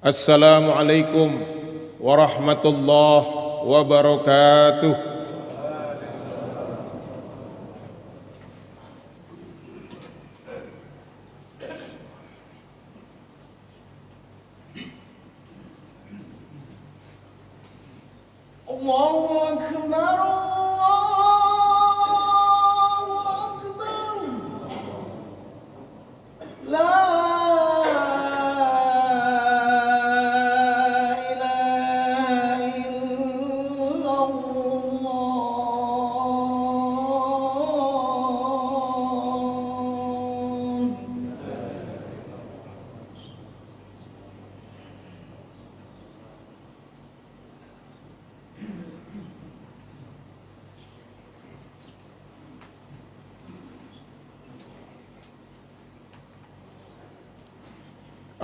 Assalamualaikum warahmatullahi wabarakatuh. Allahu Akbar, Allahu Akbar. La ilaha illallah.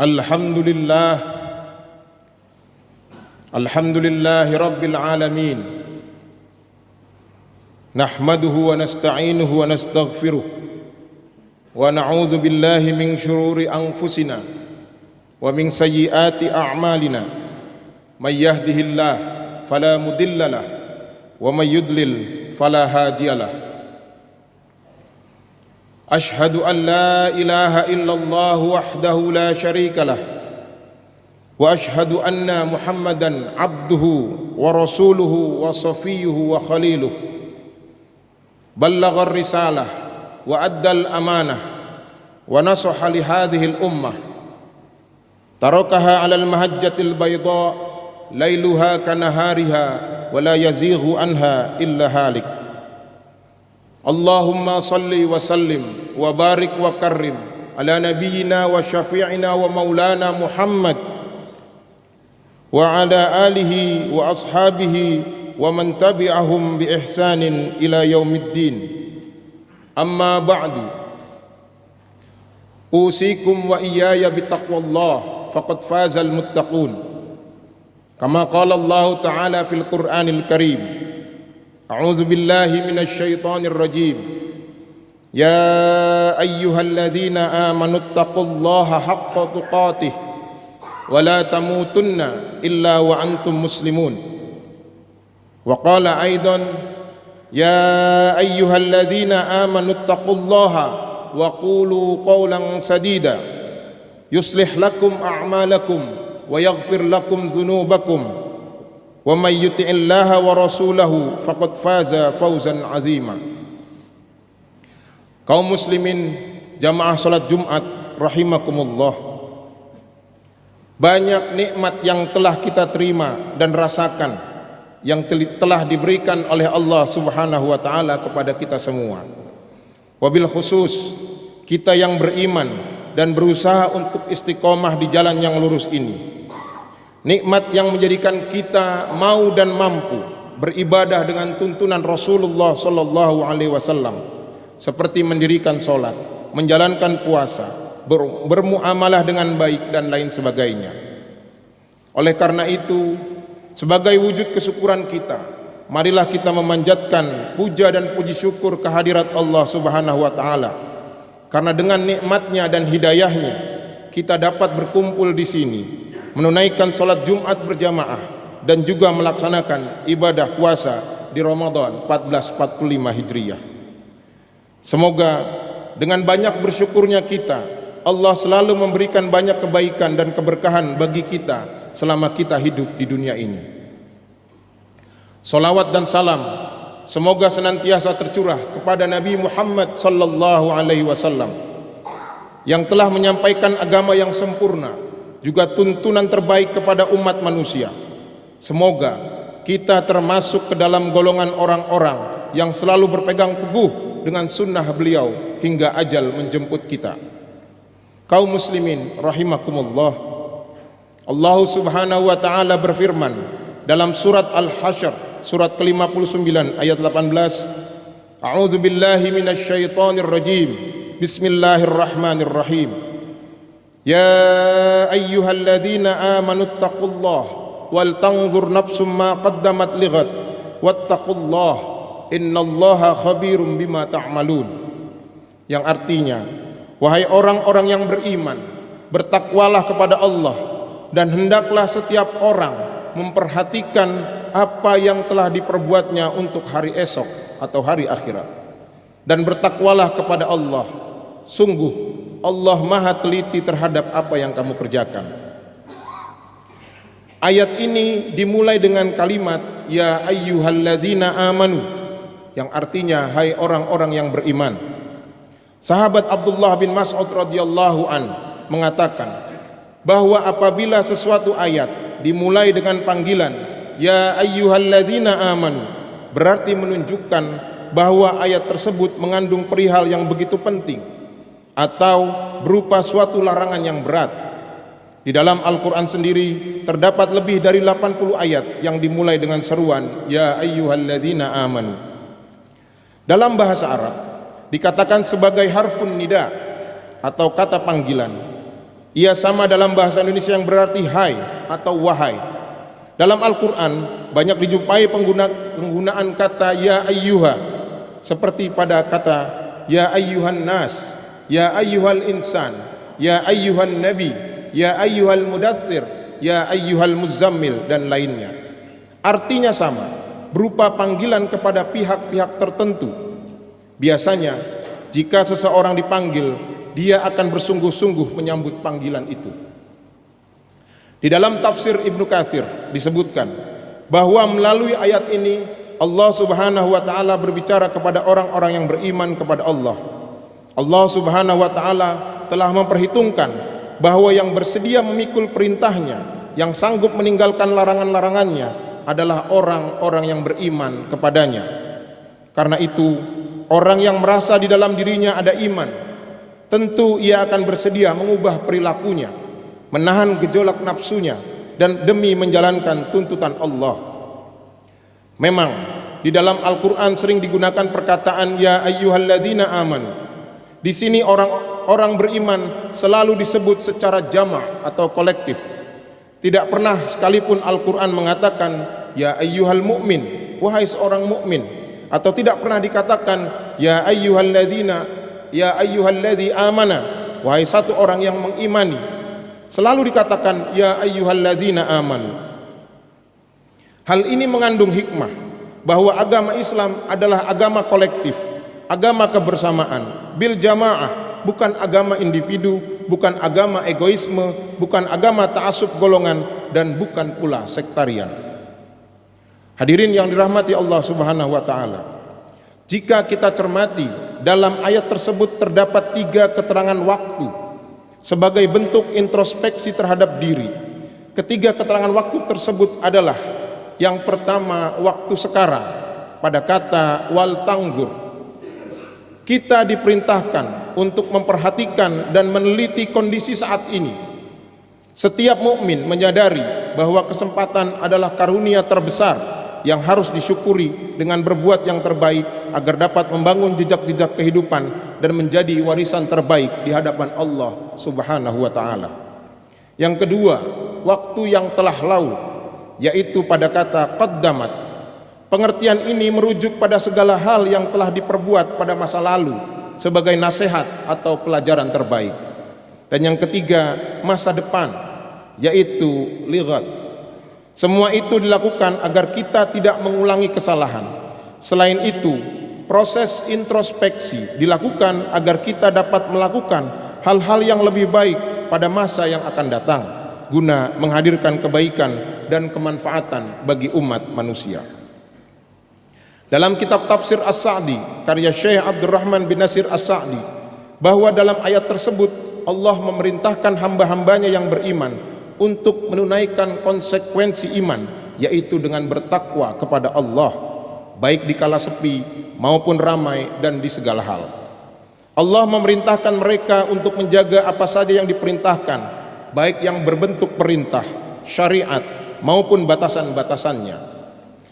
Alhamdulillah, alhamdulillahi rabbil alamin. Nahmaduhu wa nasta'inuhu wa nastaghfiruh wa na'udzu billahi min syururi anfusina wa min sayyiati a'malina. May yahdihillah fala mudhillalah wa may yudlil fala hadiyalah. أشهد أن لا إله إلا الله وحده لا شريك له وأشهد أن محمدا عبده ورسوله وصفيه وخليله بلغ الرسالة وأدى الأمانة ونصح لهذه الأمة تركها على المهجة البيضاء ليلها كنهارها ولا يزيغ عنها إلا هالك. Allahumma salli wa sallim wa barik wa karrim ala nabiyyina wa syafi'ina wa maulana Muhammad wa ala alihi wa ashabihi wa man tabi'ahum bi ihsanin ila yaumiddin. Amma ba'du, usikum wa iyaya bitaqwallah faqad fazal muttaqun. Kama qala Allah ta'ala fil Qur'anil Karim, أعوذ بالله من الشيطان الرجيم يا أيها الذين آمنوا اتقوا الله حق تقاته ولا تموتن إلا وأنتم مسلمون. وقال أيضا يا أيها الذين آمنوا اتقوا الله وقولوا قولا سديدا يصلح لكم أعمالكم ويغفر لكم ذنوبكم وَمَن يُطِعِ اللَّهَ وَرَسُولَهُ فَقَدْ فَازَ فَوْزًا عَظِيمًا. Kaum muslimin jamaah salat Jumat rahimakumullah, banyak nikmat yang telah kita terima dan rasakan yang telah diberikan oleh Allah Subhanahu wa taala kepada kita semua. Wabil khusus kita yang beriman dan berusaha untuk istiqomah di jalan yang lurus ini. Nikmat yang menjadikan kita mau dan mampu beribadah dengan tuntunan Rasulullah sallallahu alaihi wasallam, seperti mendirikan salat, menjalankan puasa, bermuamalah dengan baik dan lain sebagainya. Oleh karena itu, sebagai wujud kesyukuran kita, marilah kita memanjatkan puja dan puji syukur kehadirat Allah Subhanahu wa taala. Karena dengan nikmatnya dan hidayahnya kita dapat berkumpul di sini, menunaikan salat Jumat berjamaah dan juga melaksanakan ibadah puasa di Ramadan 1445 Hijriah. Semoga dengan banyak bersyukurnya kita, Allah selalu memberikan banyak kebaikan dan keberkahan bagi kita selama kita hidup di dunia ini. Salawat dan salam semoga senantiasa tercurah kepada Nabi Muhammad sallallahu alaihi wasallam yang telah menyampaikan agama yang sempurna, juga tuntunan terbaik kepada umat manusia. Semoga kita termasuk ke dalam golongan orang-orang yang selalu berpegang teguh dengan sunnah beliau hingga ajal menjemput kita. Kaum muslimin rahimakumullah, Allah Subhanahu wa taala berfirman dalam surat Al-Hasyr surat ke-59 ayat 18, A'udzu billahi minasy syaithanir rajim. Bismillahirrahmanirrahim. Ya ayyuhalladzina amanu taqullaha wal tanzur nafsum ma qaddamat lighad wattaqullaha innallaha khabirum bima ta'malun. Yang artinya, wahai orang-orang yang beriman, bertakwalah kepada Allah dan hendaklah setiap orang memperhatikan apa yang telah diperbuatnya untuk hari esok atau hari akhirat, dan bertakwalah kepada Allah, sungguh Allah maha teliti terhadap apa yang kamu kerjakan. Ayat ini dimulai dengan kalimat ya ayyuhalladzina amanu, yang artinya hai orang-orang yang beriman. Sahabat Abdullah bin Mas'ud radhiyallahu an mengatakan bahwa apabila sesuatu ayat dimulai dengan panggilan ya ayyuhalladzina amanu, berarti menunjukkan bahwa ayat tersebut mengandung perihal yang begitu penting atau berupa suatu larangan yang berat. Di dalam Al-Quran sendiri terdapat lebih dari 80 ayat yang dimulai dengan seruan ya ayyuhalladzina amanu. Dalam bahasa Arab dikatakan sebagai harfun nida atau kata panggilan. Ia sama dalam bahasa Indonesia yang berarti hai atau wahai. Dalam Al-Quran banyak dijumpai penggunaan kata ya ayyuha, seperti pada kata ya ayyuhan nas, ya ayyuhal insan, ya ayyuhan nabi, ya ayyuhal mudaththir, ya ayyuhal muzammil, dan lainnya. Artinya sama, berupa panggilan kepada pihak-pihak tertentu. Biasanya jika seseorang dipanggil, dia akan bersungguh-sungguh menyambut panggilan itu. Di dalam tafsir Ibnu Katsir disebutkan bahwa melalui ayat ini Allah Subhanahu wa taala berbicara kepada orang-orang yang beriman kepada Allah. Allah Subhanahu wa taala telah memperhitungkan bahwa yang bersedia memikul perintahnya, yang sanggup meninggalkan larangan-larangannya adalah orang-orang yang beriman kepadanya. Karena itu, orang yang merasa di dalam dirinya ada iman, tentu ia akan bersedia mengubah perilakunya, menahan gejolak nafsunya, dan demi menjalankan tuntutan Allah. Memang di dalam Al-Quran sering digunakan perkataan ya ayyuhalladzina amanu. Di sini orang beriman selalu disebut secara jama' atau kolektif. Tidak pernah sekalipun Al-Quran mengatakan ya ayyuhal mu'min, wahai seorang mukmin, atau tidak pernah dikatakan ya ayyuhalladzina, ya ayyuhalladzi amana, wahai satu orang yang mengimani. Selalu dikatakan ya ayyuhalladzina amanu. Hal ini mengandung hikmah bahwa agama Islam adalah agama kolektif, agama kebersamaan, bil jamaah, bukan agama individu, bukan agama egoisme, bukan agama ta'assub golongan, dan bukan pula sektarian. Hadirin yang dirahmati Allah Subhanahu wa taala, jika kita cermati dalam ayat tersebut terdapat 3 keterangan waktu sebagai bentuk introspeksi terhadap diri. Ketiga keterangan waktu tersebut adalah yang pertama waktu sekarang pada kata wal tangzur. Kita diperintahkan untuk memperhatikan dan meneliti kondisi saat ini. Setiap mukmin menyadari bahwa kesempatan adalah karunia terbesar yang harus disyukuri dengan berbuat yang terbaik agar dapat membangun jejak-jejak kehidupan dan menjadi warisan terbaik di hadapan Allah Subhanahu wa taala. Yang kedua, waktu yang telah lalu, yaitu pada kata qaddamat. Pengertian ini merujuk pada segala hal yang telah diperbuat pada masa lalu sebagai nasihat atau pelajaran terbaik. Dan yang ketiga, masa depan, yaitu lighat. Semua itu dilakukan agar kita tidak mengulangi kesalahan. Selain itu, proses introspeksi dilakukan agar kita dapat melakukan hal-hal yang lebih baik pada masa yang akan datang, guna menghadirkan kebaikan dan kemanfaatan bagi umat manusia. Dalam kitab Tafsir As-Sa'di karya Syekh Abdurrahman bin Nasir As-Sa'di, bahwa dalam ayat tersebut Allah memerintahkan hamba-hambanya yang beriman untuk menunaikan konsekuensi iman, yaitu dengan bertakwa kepada Allah, baik di kala sepi maupun ramai dan di segala hal. Allah memerintahkan mereka untuk menjaga apa saja yang diperintahkan, baik yang berbentuk perintah, syariat maupun batasan-batasannya,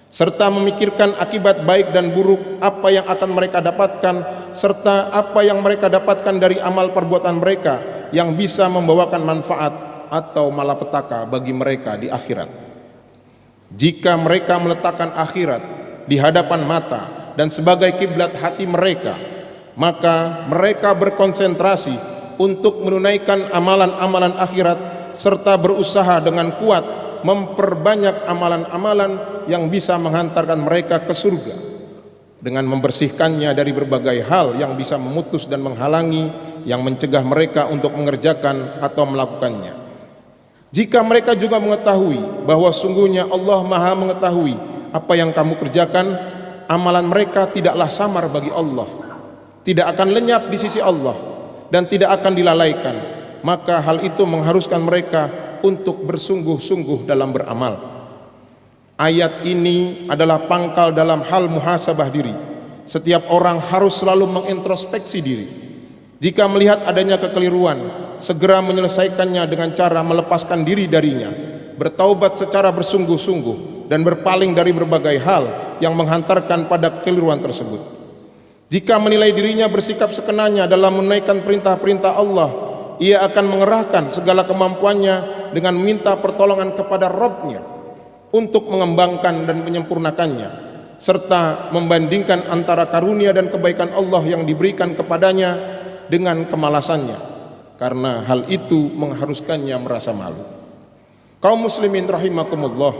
serta memikirkan akibat baik dan buruk apa yang akan mereka dapatkan, serta apa yang mereka dapatkan dari amal perbuatan mereka yang bisa membawakan manfaat atau malapetaka bagi mereka di akhirat. Jika mereka meletakkan akhirat di hadapan mata dan sebagai kiblat hati mereka, maka mereka berkonsentrasi untuk menunaikan amalan-amalan akhirat serta berusaha dengan kuat memperbanyak amalan-amalan yang bisa menghantarkan mereka ke surga dengan membersihkannya dari berbagai hal yang bisa memutus dan menghalangi yang mencegah mereka untuk mengerjakan atau melakukannya. Jika mereka juga mengetahui bahwa sungguhnya Allah Maha mengetahui apa yang kamu kerjakan, amalan mereka tidaklah samar bagi Allah, tidak akan lenyap di sisi Allah, dan tidak akan dilalaikan. Maka hal itu mengharuskan mereka untuk bersungguh-sungguh dalam beramal. Ayat ini adalah pangkal dalam hal muhasabah diri. Setiap orang harus selalu mengintrospeksi diri. Jika melihat adanya kekeliruan, segera menyelesaikannya dengan cara melepaskan diri darinya, bertaubat secara bersungguh-sungguh, dan berpaling dari berbagai hal yang menghantarkan pada kekeliruan tersebut. Jika menilai dirinya bersikap sekenanya dalam menunaikan perintah-perintah Allah, ia akan mengerahkan segala kemampuannya dengan meminta pertolongan kepada Rabb-Nya untuk mengembangkan dan menyempurnakannya, serta membandingkan antara karunia dan kebaikan Allah yang diberikan kepadanya dengan kemalasannya, karena hal itu mengharuskannya merasa malu. Kaum muslimin rahimakumullah,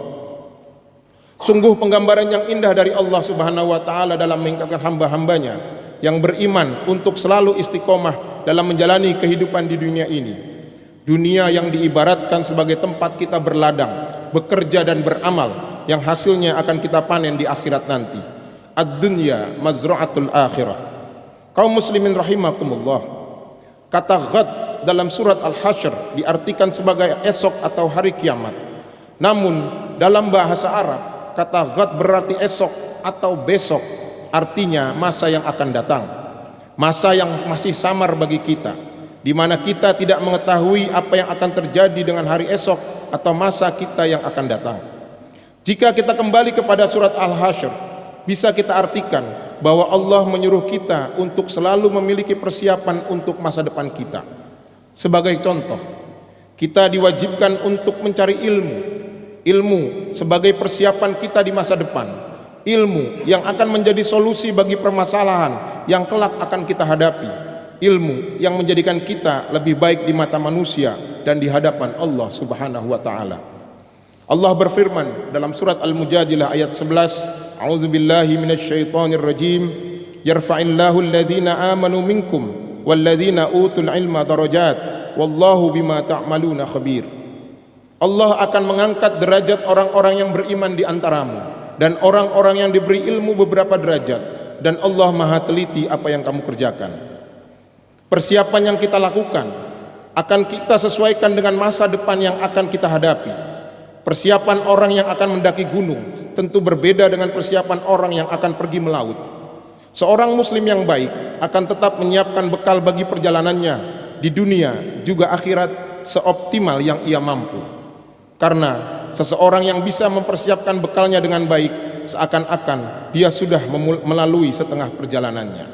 sungguh penggambaran yang indah dari Allah Subhanahu wa taala dalam mengingatkan hamba-hambanya yang beriman untuk selalu istiqomah dalam menjalani kehidupan di dunia ini. Dunia yang diibaratkan sebagai tempat kita berladang, bekerja dan beramal, yang hasilnya akan kita panen di akhirat nanti. Ad-dunya mazra'atul akhirah. Kaum muslimin rahimakumullah, kata ghad dalam surat Al-Hasyr diartikan sebagai esok atau hari kiamat. Namun dalam bahasa Arab, kata ghad berarti esok atau besok, artinya masa yang akan datang, masa yang masih samar bagi kita, di mana kita tidak mengetahui apa yang akan terjadi dengan hari esok atau masa kita yang akan datang. Jika kita kembali kepada surat Al-Hasyr, bisa kita artikan bahwa Allah menyuruh kita untuk selalu memiliki persiapan untuk masa depan kita. Sebagai contoh, kita diwajibkan untuk mencari ilmu sebagai persiapan kita di masa depan, ilmu yang akan menjadi solusi bagi permasalahan yang kelak akan kita hadapi, ilmu yang menjadikan kita lebih baik di mata manusia dan di hadapan Allah Subhanahu wa taala. Allah berfirman dalam surat Al-Mujadilah ayat 11, A'udzubillahi minasyaitonir rajim, yarfa'illahu alladhina amanu minkum walladhina utul ilma darajat wallahu bima ta'maluna khabir. Allah akan mengangkat derajat orang-orang yang beriman di antaramu dan orang-orang yang diberi ilmu beberapa derajat, dan Allah Maha teliti apa yang kamu kerjakan. Persiapan yang kita lakukan akan kita sesuaikan dengan masa depan yang akan kita hadapi. Persiapan orang yang akan mendaki gunung tentu berbeda dengan persiapan orang yang akan pergi melaut. Seorang muslim yang baik akan tetap menyiapkan bekal bagi perjalanannya di dunia juga akhirat seoptimal yang ia mampu. Karena seseorang yang bisa mempersiapkan bekalnya dengan baik, seakan-akan dia sudah melalui setengah perjalanannya.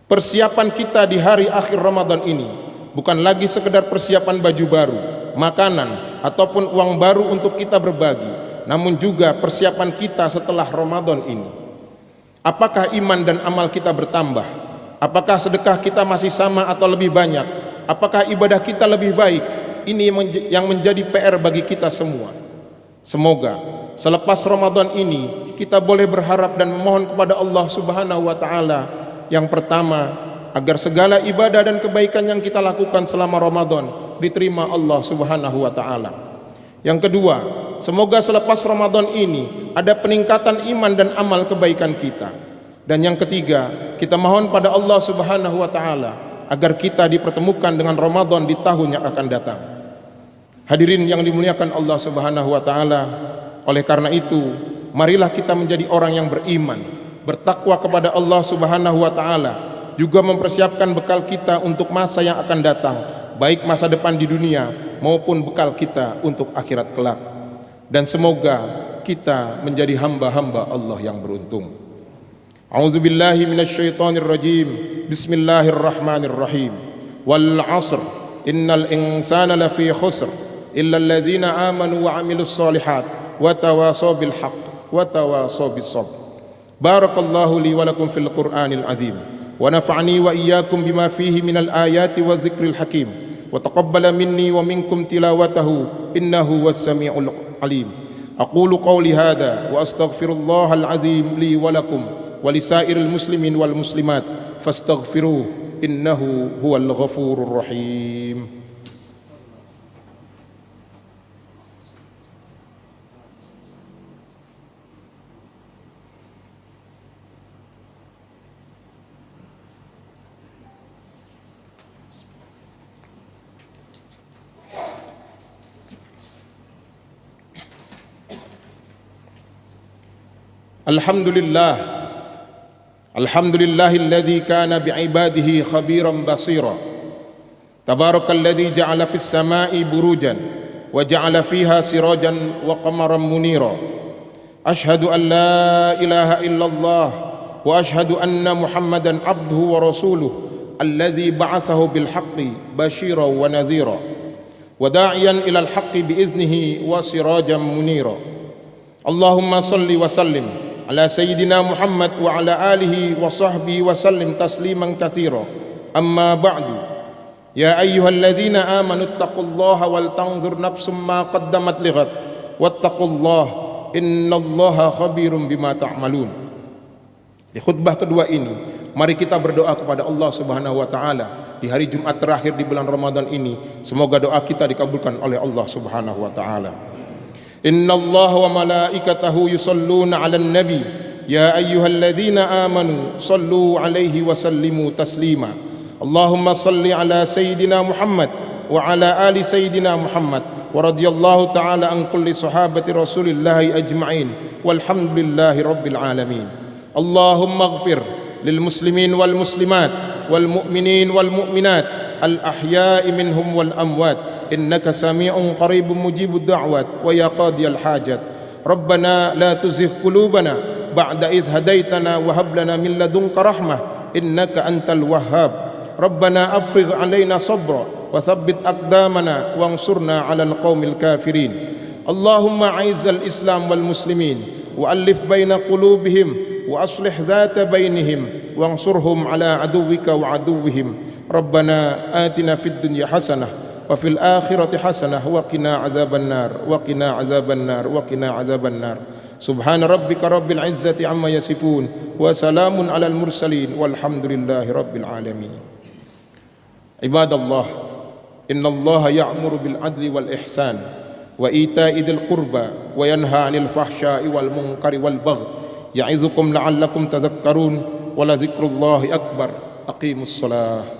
Persiapan kita di hari akhir Ramadan ini bukan lagi sekedar persiapan baju baru, makanan, ataupun uang baru untuk kita berbagi, namun juga persiapan kita setelah Ramadan ini. Apakah iman dan amal kita bertambah? Apakah sedekah kita masih sama atau lebih banyak? Apakah ibadah kita lebih baik? Ini yang menjadi PR bagi kita semua. Semoga selepas Ramadan ini kita boleh berharap dan memohon kepada Allah Subhanahu wa taala, yang pertama, agar segala ibadah dan kebaikan yang kita lakukan selama Ramadan diterima Allah Subhanahu wa taala. Yang kedua, semoga selepas Ramadan ini ada peningkatan iman dan amal kebaikan kita. Dan yang ketiga, kita mohon pada Allah Subhanahu wa taala agar kita dipertemukan dengan Ramadan di tahun yang akan datang. Hadirin yang dimuliakan Allah Subhanahu wa taala, oleh karena itu, marilah kita menjadi orang yang beriman, bertakwa kepada Allah Subhanahu wa taala, juga mempersiapkan bekal kita untuk masa yang akan datang, baik masa depan di dunia maupun bekal kita untuk akhirat kelak. Dan semoga kita menjadi hamba-hamba Allah yang beruntung. A'udzubillahi minasyaitonir rajim. Bismillahirrahmanirrahim. Wal 'ashr innal insana lafi khusr illa alladzina amanu wa 'amilus shalihat wa tawasaw bil haqq wa tawasaw bis sabr. Barakallahu li wa lakum fil Qur'anil azim. ونفعني وإياكم بما فيه من الآيات والذكر الحكيم وتقبل مني ومنكم تلاوته إنه هو السميع العليم. أقول قولي هذا وأستغفر الله العظيم لي ولكم ولسائر المسلمين والمسلمات فاستغفروه إنه هو الغفور الرحيم. الحمد لله الذي كان بعباده خبيرا بصيرا. تبارك الذي جعل في السماء بروجا وجعل فيها سراجا وقمرا منيرا. أشهد أن لا إله إلا الله وأشهد أن محمدا عبده ورسوله الذي بعثه بالحق بشيرا ونذيرا وداعيا إلى الحق بإذنه وسراجا منيرا. اللهم صل وسلم على سيدنا محمد وعلى آله وصحبه وسلم تسليما كثيرا. أما بعد، يا أيها الذين آمنوا اتقوا الله ولتنظر نفس ما قدمت لغد واتقوا الله إن الله خبير بما تعملون. Di khutbah kedua ini, mari kita berdoa kepada Allah Subhanahu wa taala di hari Jumat terakhir di bulan Ramadan ini. Semoga doa kita dikabulkan oleh Allah Subhanahu wa taala. Inna Allah wa malaikatahu yusalluna 'alan nabi ya ayyuhalladzina amanu sallu 'alaihi wa sallimu taslima. Allahumma salli 'ala sayyidina Muhammad wa 'ala ali sayyidina Muhammad wa radhiyallahu ta'ala an kulli sahabati Rasulillah ajma'in walhamdulillahi rabbil alamin. Allahumma ighfir lil muslimin wal muslimat wal mu'minin wal mu'minat al ahya'i minhum wal amwat إنك سميع قريب مجيب الدعوات ويا قاضي الحاجات. ربنا لا تزغ قلوبنا بعد إذ هديتنا وهب لنا من لدنك رحمة إنك أنت الوهاب. ربنا أفرغ علينا صبرا وثبت أقدامنا وانصرنا على القوم الكافرين. اللهم أعز الإسلام والمسلمين وألف بين قلوبهم وأصلح ذات بينهم وانصرهم على عدوك وعدوهم. ربنا آتنا في الدنيا حسنة وفي الآخرة حسنة وقنا عذاب النار وقنا عذاب النار وقنا عذاب النار. سبحان ربك رب العزة عما يصفون وسلام على المرسلين والحمد لله رب العالمين. عباد الله، إن الله يأمر بالعدل والإحسان وإيتاء ذي القربى وينهى عن الفحشاء والمنكر والبغي يعظكم لعلكم تذكرون ولذكر الله أكبر. أقيموا الصلاة.